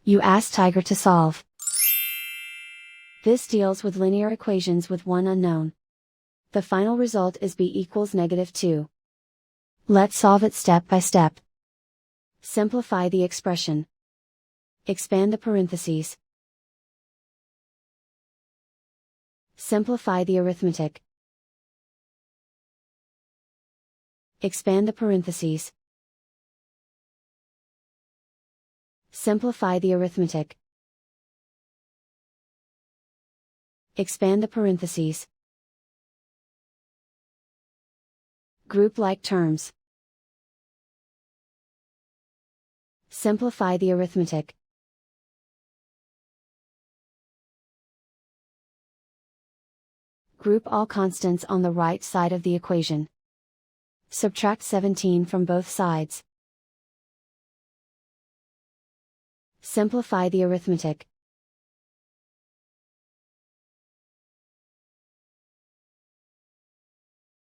You ask Tiger to solve. This deals with linear equations with one unknown. The final result is b equals -2. Let's solve it step by step. Simplify the expression. Expand the parentheses. Simplify the arithmetic. Expand the parentheses. Simplify the arithmetic. Expand the parentheses. Group like terms. Simplify the arithmetic. Group all constants on the right side of the equation. Subtract 17 from both sides. Simplify the arithmetic.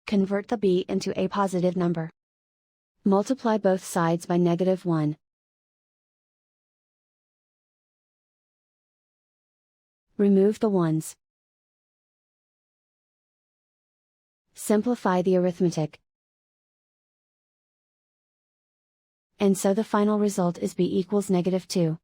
Convert the b into a positive number. Multiply both sides by -1. Remove the ones. Simplify the arithmetic. And so the final result is b equals -2.